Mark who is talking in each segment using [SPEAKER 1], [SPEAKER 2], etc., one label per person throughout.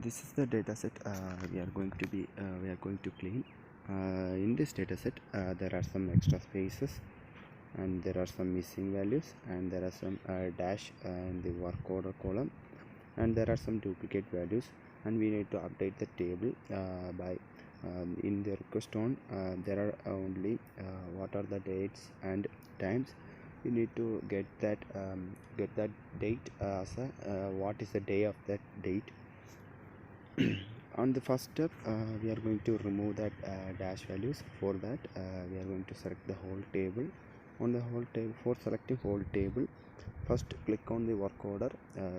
[SPEAKER 1] This is the data set we are going to clean. In this data set there are some extra spaces and there are some missing values, and there are some dash in the work order column, and there are some duplicate values, and we need to update the table by in the request on there are only what are the dates and times. You need to get that date as a what is the day of that date. On the first step we are going to remove that dash values. For that we are going to select the whole table. On the whole table, for selecting whole table, first click on the work order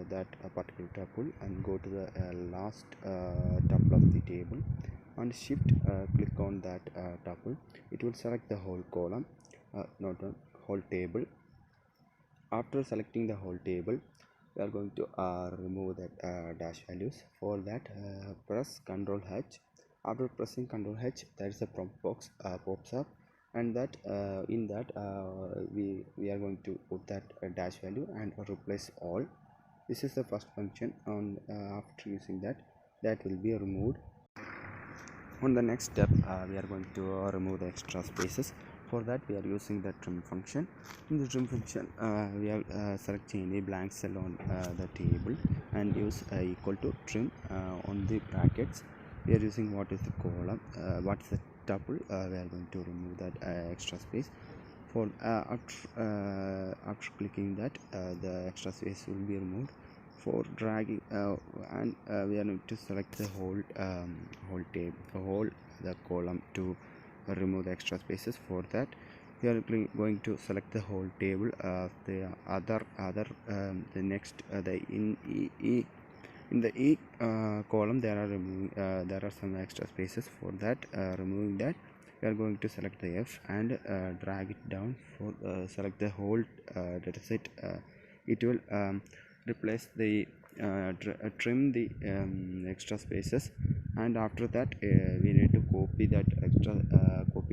[SPEAKER 1] that particular tuple and go to the last tuple of the table, and shift click on that tuple. It will select the whole column, not the whole table. After selecting the whole table, we are going to remove that dash values. For that press Ctrl H. After pressing Ctrl H, there is a prompt box pops up, and that in that we are going to put that dash value and replace all. This is the first function. On after using that will be removed. On the next step we are going to remove the extra spaces. For that we are using the trim function. In the trim function we are selecting any blank cell on the table and use equal to trim on the brackets. We are using what is the column, what is the tuple. We are going to remove that extra space. For after clicking that the extra space will be removed. For dragging and we are going to select the whole table, the column to remove the extra spaces. For that we are going to select the whole table. The other the next the in the E column there are some extra spaces. For that removing that, we are going to select the F and drag it down. For select the whole data set. It will replace the trim the extra spaces, and after that we need to copy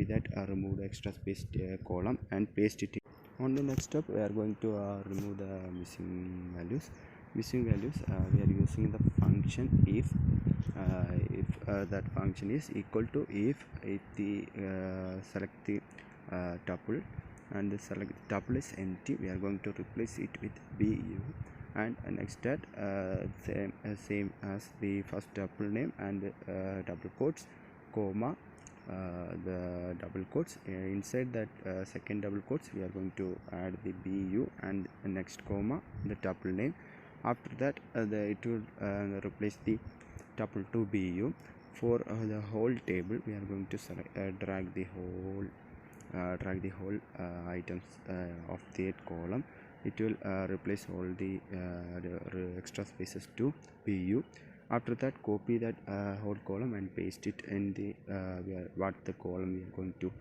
[SPEAKER 1] that remove the extra space column and paste it in. On the next step we are going to remove the missing values. We are using the function if that function is equal to if the select the tuple and the select tuple is empty, we are going to replace it with bu, and next that same as the first tuple name and double quotes comma the double quotes. Inside that second double quotes we are going to add the bu and next comma the tuple name. After that it will replace the tuple to bu. For the whole table we are going to select, drag the whole items of that column. It will replace all the extra spaces to bu. After that copy that whole column and paste it in the what the column we are going to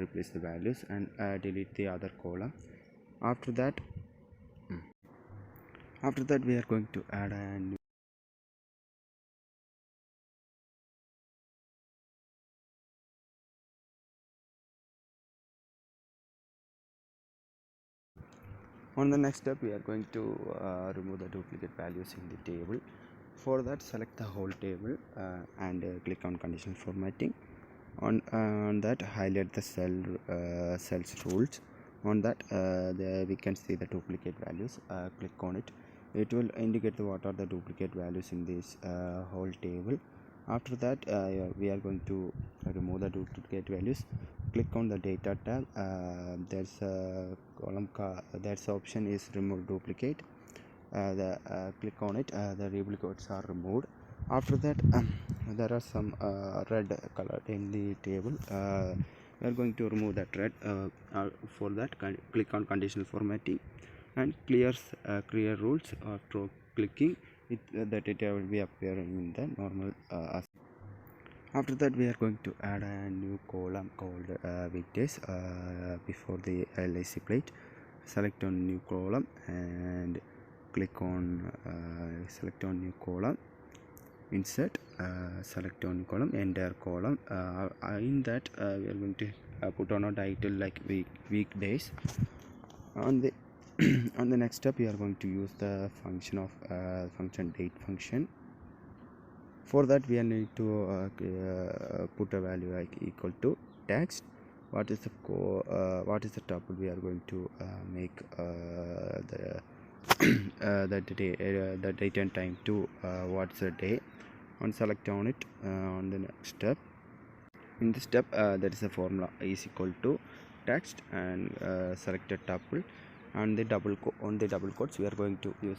[SPEAKER 1] replace the values, and delete the other column. After that we are going to add a new On the next step we are going to remove the duplicate values in the table. For that select the whole table and click on conditional formatting. On that highlight the cells rules. On that we can see the duplicate values. Click on it. It will indicate what are the duplicate values in this whole table. After that we are going to remove the duplicate values. Click on the data tab. There's a column that's option is remove duplicate. Click on it. The duplicates are removed. After that there are some red color in the table. We are going to remove that red. For that click on conditional formatting and clear rules. After clicking it, the data will be appearing in the normal After that we are going to add a new column called weekdays before the LIC plate. Select on new column and click on select on new column, insert, select on column, entire column. In that we are going to put on a title like weekdays. On the on the next step we are going to use the function of function date function. For that we need to put a value like equal to text. What is the tuple we are going to make the the date and time to what's the day, and select on it on the next step. In this step there is a formula is equal to text and select a tuple, and the on the double quotes we are going to use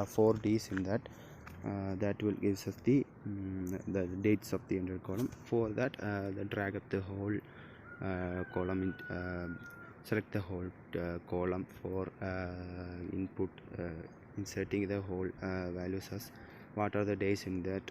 [SPEAKER 1] four D's in that. That will gives us the dates of the entire column. For that drag up the whole column in, select the whole column for input, inserting the whole values as what are the days in that